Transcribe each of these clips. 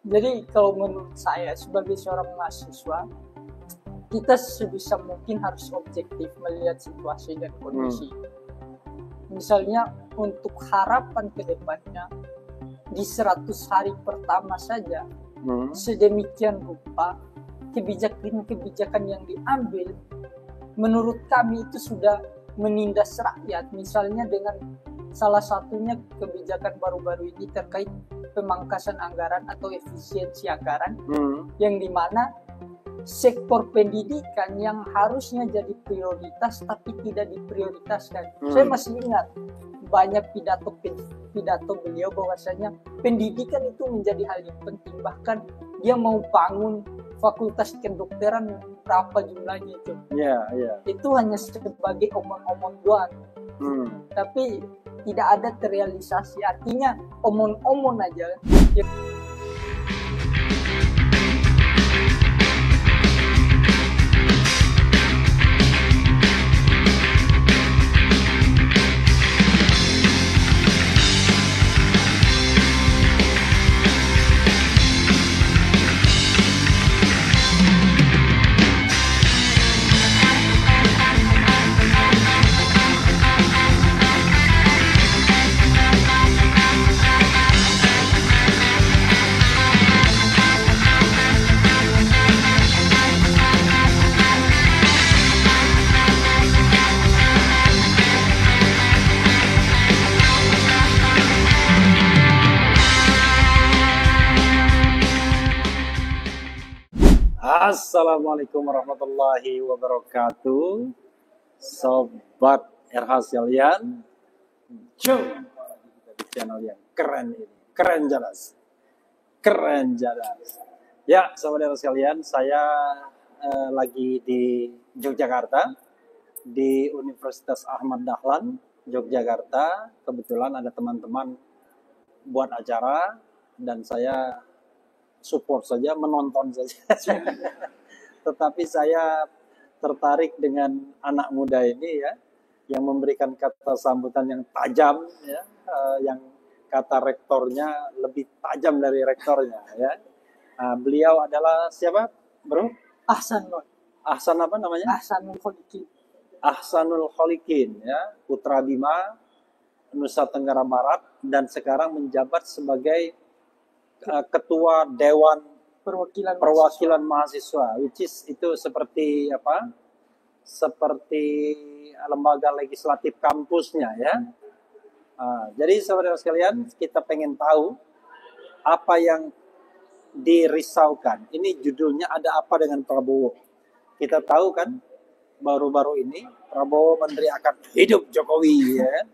Jadi kalau menurut saya sebagai seorang mahasiswa, kita sebisa mungkin harus objektif melihat situasi dan kondisi. Misalnya untuk harapan ke depannya, di 100 hari pertama saja, sedemikian rupa kebijakan-kebijakan yang diambil menurut kami itu sudah menindas rakyat. Misalnya dengan salah satunya kebijakan baru-baru ini terkait pemangkasan anggaran atau efisiensi anggaran, yang dimana sektor pendidikan yang harusnya jadi prioritas tapi tidak diprioritaskan. Saya masih ingat banyak pidato beliau bahwasanya pendidikan itu menjadi hal yang penting, bahkan dia mau bangun fakultas kedokteran berapa jumlahnya itu. Itu hanya sebagai omong-omong doang. Tapi tidak ada terrealisasi, artinya omong-omong aja. Assalamualaikum warahmatullahi wabarakatuh, sobat RH sekalian. Jumpa di channel yang keren ini, keren jelas. Ya, sobat RH sekalian, saya lagi di Yogyakarta, di Universitas Ahmad Dahlan, Yogyakarta. Kebetulan ada teman-teman buat acara dan saya support saja, menonton saja. Tetapi saya tertarik dengan anak muda ini ya, yang memberikan kata sambutan yang tajam ya, yang kata rektornya lebih tajam dari rektornya ya. Beliau adalah siapa, Bro? Ahsan apa namanya? Ahsanul Kholikin ya, Putra Bima, Nusa Tenggara Barat, dan sekarang menjabat sebagai Ketua Dewan Perwakilan Mahasiswa, which is itu seperti apa? Seperti lembaga legislatif kampusnya ya. Jadi saudara sekalian, kita pengen tahu apa yang dirisaukan. Ini judulnya ada apa dengan Prabowo? Kita tahu kan, baru-baru ini Prabowo meneriakkan hidup Jokowi ya.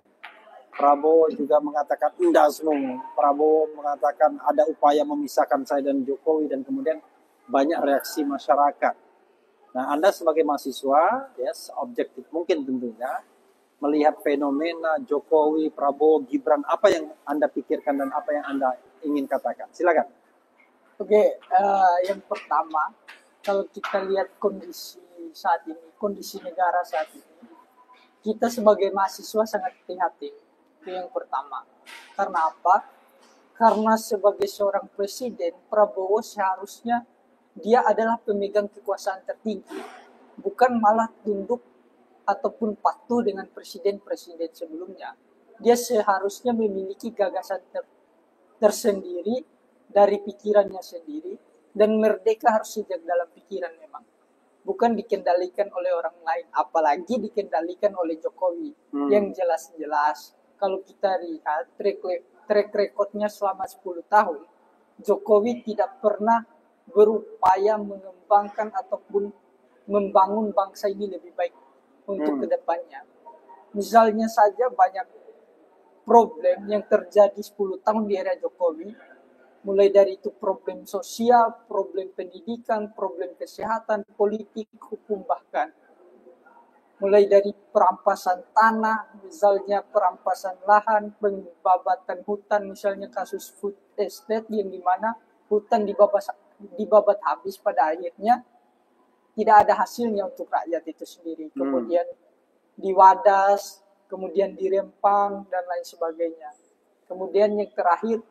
Prabowo juga mengatakan endasmu. Prabowo mengatakan ada upaya memisahkan saya dan Jokowi, dan kemudian banyak reaksi masyarakat. Nah, Anda sebagai mahasiswa, yes, objektif mungkin tentunya, melihat fenomena Jokowi, Prabowo, Gibran, apa yang Anda pikirkan dan apa yang Anda ingin katakan? Silakan. Oke, yang pertama, kalau kita lihat kondisi saat ini, kondisi negara saat ini, kita sebagai mahasiswa sangat prihatin. Itu yang pertama. Karena apa? Karena sebagai seorang presiden, Prabowo seharusnya dia adalah pemegang kekuasaan tertinggi, bukan malah tunduk ataupun patuh dengan presiden-presiden sebelumnya. Dia seharusnya memiliki gagasan tersendiri dari pikirannya sendiri, dan merdeka harus sejak dalam pikiran memang, bukan dikendalikan oleh orang lain, apalagi dikendalikan oleh Jokowi. Yang jelas-jelas kalau kita lihat track recordnya selama 10 tahun, Jokowi tidak pernah berupaya mengembangkan ataupun membangun bangsa ini lebih baik untuk kedepannya. Misalnya saja banyak problem yang terjadi 10 tahun di era Jokowi, mulai dari itu problem sosial, problem pendidikan, problem kesehatan, politik, hukum bahkan. Mulai dari perampasan tanah, misalnya perampasan lahan, pembabatan hutan, misalnya kasus food estate yang dimana hutan dibabat habis, pada akhirnya tidak ada hasilnya untuk rakyat itu sendiri. Kemudian di Wadas, kemudian di Rempang, dan lain sebagainya. Kemudian yang terakhir,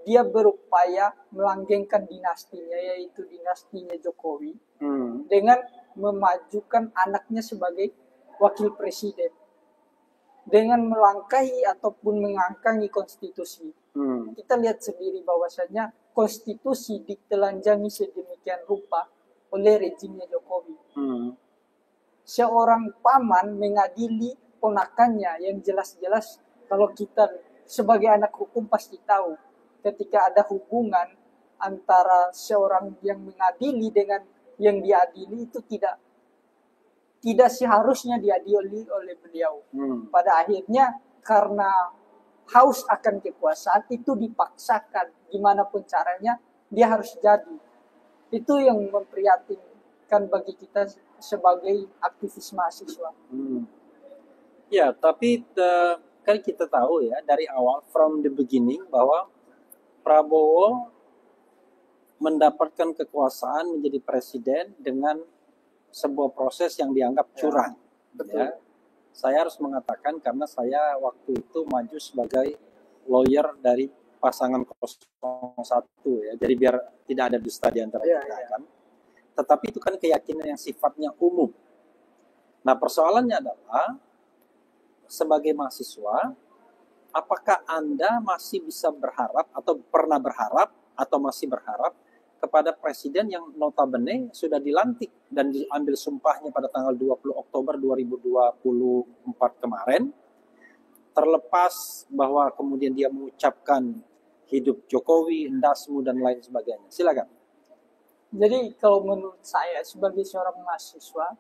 dia berupaya melanggengkan dinastinya, yaitu dinastinya Jokowi, dengan memajukan anaknya sebagai wakil presiden, dengan melangkahi ataupun mengangkangi konstitusi. Kita lihat sendiri bahwasanya konstitusi ditelanjangi sedemikian rupa oleh rejimnya Jokowi. Seorang paman mengadili ponakannya yang jelas-jelas, kalau kita sebagai anak hukum pasti tahu, ketika ada hubungan antara seorang yang mengadili dengan yang diadili itu tidak seharusnya diadili oleh beliau. Pada akhirnya karena haus akan kekuasaan itu dipaksakan, gimana pun caranya dia harus jadi. Itu yang memprihatinkan bagi kita sebagai aktivis mahasiswa. Ya, tapi kan kita tahu ya dari awal from the beginning bahwa Prabowo mendapatkan kekuasaan menjadi presiden dengan sebuah proses yang dianggap curang. Betul. Ya. Saya harus mengatakan karena saya waktu itu maju sebagai lawyer dari pasangan 01 ya. Jadi biar tidak ada dusta di antara kita kan. Tetapi itu kan keyakinan yang sifatnya umum. Nah, persoalannya adalah sebagai mahasiswa, apakah Anda masih bisa berharap atau pernah berharap atau masih berharap kepada presiden yang notabene sudah dilantik dan diambil sumpahnya pada tanggal 20 Oktober 2024 kemarin, terlepas bahwa kemudian dia mengucapkan hidup Jokowi, endasmu dan lain sebagainya. Silakan. Jadi kalau menurut saya sebagai seorang mahasiswa,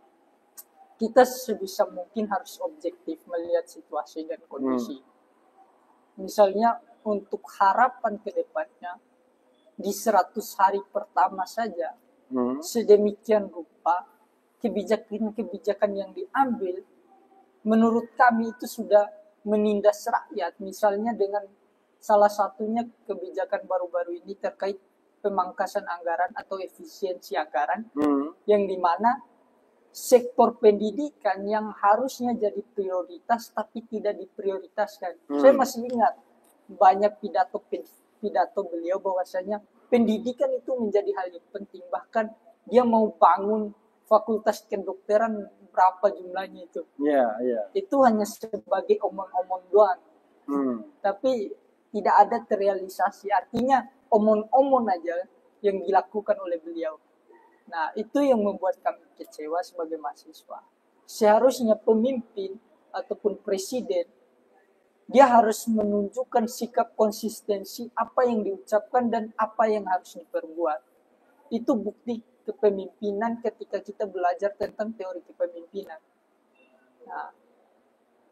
kita sebisa mungkin harus objektif melihat situasi dan kondisi. Misalnya untuk harapan ke depannya, di 100 hari pertama saja, sedemikian rupa kebijakan-kebijakan yang diambil, menurut kami itu sudah menindas rakyat. Misalnya dengan salah satunya kebijakan baru-baru ini terkait pemangkasan anggaran atau efisiensi anggaran, yang dimana sektor pendidikan yang harusnya jadi prioritas tapi tidak diprioritaskan. Saya masih ingat banyak pidato beliau bahwasanya pendidikan itu menjadi hal yang penting. Bahkan dia mau bangun fakultas kedokteran berapa jumlahnya itu. Itu hanya sebagai omong-omong doang. Tapi tidak ada terrealisasi. Artinya omong-omong aja yang dilakukan oleh beliau. Nah, itu yang membuat kami kecewa sebagai mahasiswa. Seharusnya pemimpin ataupun presiden, dia harus menunjukkan sikap konsistensi apa yang diucapkan dan apa yang harus diperbuat. Itu bukti kepemimpinan ketika kita belajar tentang teori kepemimpinan. Nah,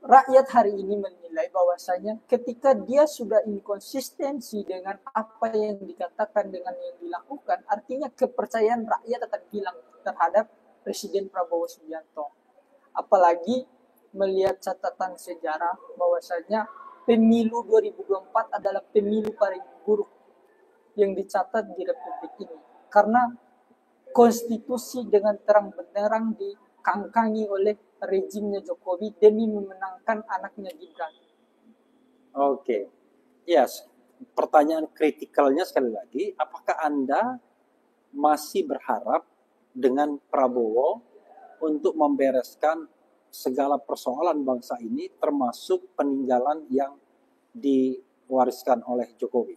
rakyat hari ini menilai bahwasanya ketika dia sudah inkonsistensi dengan apa yang dikatakan dengan yang dilakukan, artinya kepercayaan rakyat akan hilang terhadap Presiden Prabowo Subianto. Apalagi melihat catatan sejarah bahwasanya pemilu 2024 adalah pemilu paling buruk yang dicatat di Republik ini. Karena konstitusi dengan terang-benderang dikangkangi oleh rejimnya Jokowi demi memenangkan anaknya Gibran. Oke. Yes. Pertanyaan kritikalnya sekali lagi, apakah Anda masih berharap dengan Prabowo untuk membereskan segala persoalan bangsa ini termasuk peninggalan yang diwariskan oleh Jokowi?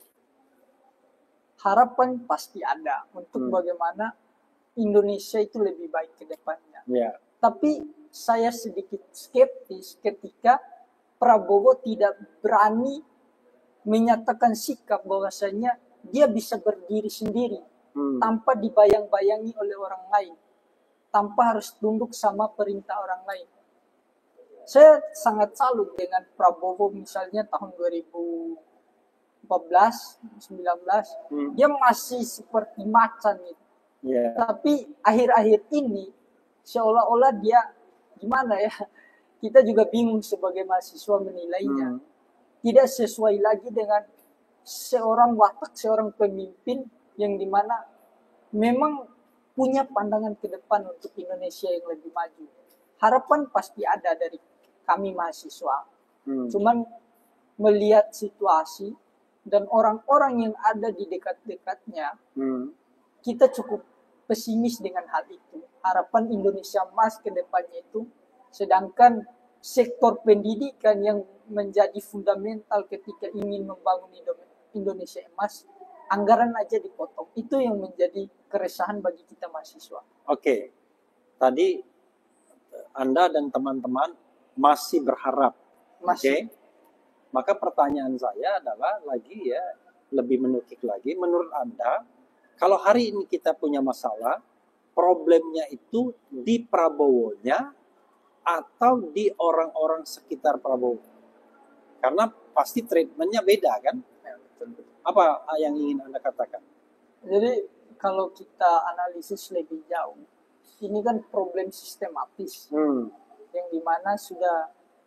Harapan pasti ada untuk bagaimana Indonesia itu lebih baik ke depannya. Tapi saya sedikit skeptis ketika Prabowo tidak berani menyatakan sikap bahwasanya dia bisa berdiri sendiri tanpa dibayang-bayangi oleh orang lain, tanpa harus tunduk sama perintah orang lain. Saya sangat salut dengan Prabowo misalnya tahun 2014, 19, dia masih seperti macan gitu. Tapi akhir-akhir ini seolah-olah dia gimana ya, kita juga bingung sebagai mahasiswa menilainya. Tidak sesuai lagi dengan seorang watak, seorang pemimpin yang dimana memang punya pandangan ke depan untuk Indonesia yang lebih maju. Harapan pasti ada dari kami mahasiswa. Cuman melihat situasi dan orang-orang yang ada di dekat-dekatnya, kita cukup pesimis dengan hal itu. Harapan Indonesia emas ke depannya itu, sedangkan sektor pendidikan yang menjadi fundamental ketika ingin membangun Indonesia emas, anggaran aja dipotong. Itu yang menjadi keresahan bagi kita mahasiswa. Oke, tadi Anda dan teman-teman masih berharap. Oke, maka pertanyaan saya adalah lagi ya, lebih menukik lagi, menurut Anda, kalau hari ini kita punya masalah, problemnya itu di Prabowo-nya atau di orang-orang sekitar Prabowo? Karena pasti treatmentnya beda kan? Apa yang ingin Anda katakan? Jadi kalau kita analisis lebih jauh, ini kan problem sistematis, yang dimana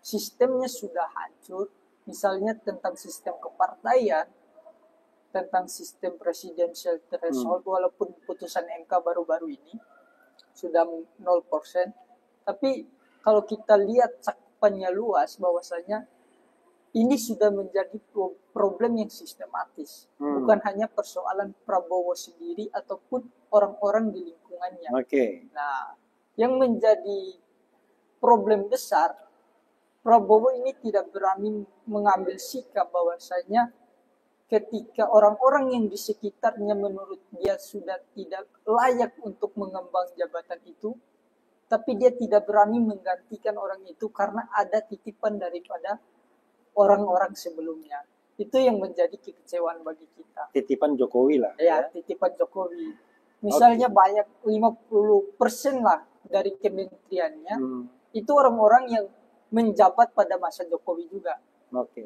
sistemnya sudah hancur. Misalnya tentang sistem kepartaian, tentang sistem presidensial threshold, walaupun putusan MK baru-baru ini sudah 0%, tapi kalau kita lihat cakupannya luas, bahwasanya ini sudah menjadi problem yang sistematis, bukan hanya persoalan Prabowo sendiri ataupun orang-orang di lingkungannya. Nah, yang menjadi problem besar, Prabowo ini tidak berani mengambil sikap bahwasanya ketika orang-orang yang di sekitarnya menurut dia sudah tidak layak untuk mengemban jabatan itu, tapi dia tidak berani menggantikan orang itu karena ada titipan daripada orang-orang sebelumnya. Itu yang menjadi kekecewaan bagi kita. Titipan Jokowi lah. Ya, titipan Jokowi. Misalnya banyak 50% lah dari kementeriannya, itu orang-orang yang menjabat pada masa Jokowi juga.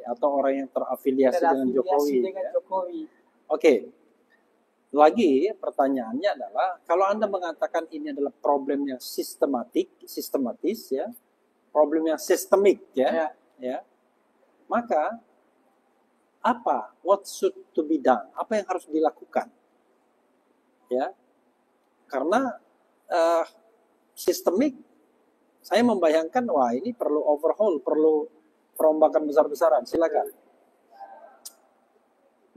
Atau orang yang terafiliasi dengan Jokowi. Oke. Lagi pertanyaannya adalah, kalau Anda mengatakan ini adalah problem yang sistematis ya, problem yang sistemik ya, maka what should to be done? Apa yang harus dilakukan? Ya. Karena sistemik, saya membayangkan wah ini perlu overhaul, perlu perombakan besar-besaran. Silakan.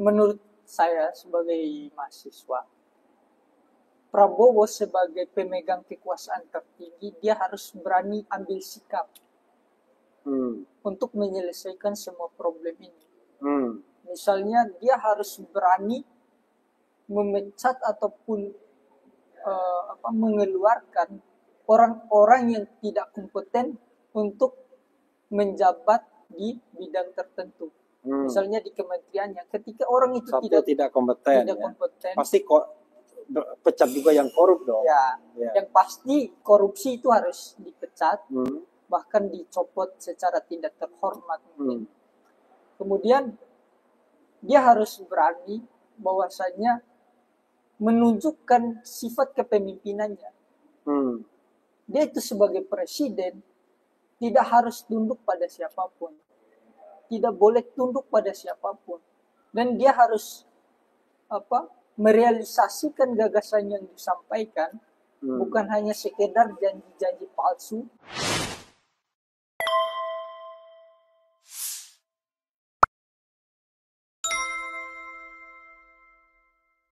Menurut saya sebagai mahasiswa, Prabowo sebagai pemegang kekuasaan tertinggi, dia harus berani ambil sikap untuk menyelesaikan semua problem ini. Misalnya dia harus berani memecat ataupun mengeluarkan orang-orang yang tidak kompeten untuk menjabat di bidang tertentu. Misalnya di kementeriannya, ketika orang itu tidak kompeten, pasti pecat juga yang korup dong. Yang pasti korupsi itu harus dipecat, bahkan dicopot secara tidak terhormat mungkin. Kemudian dia harus berani bahwasanya menunjukkan sifat kepemimpinannya. Dia itu sebagai presiden tidak harus tunduk pada siapapun. Tidak boleh tunduk pada siapapun. Dan dia harus merealisasikan gagasan yang disampaikan, bukan hanya sekedar janji-janji palsu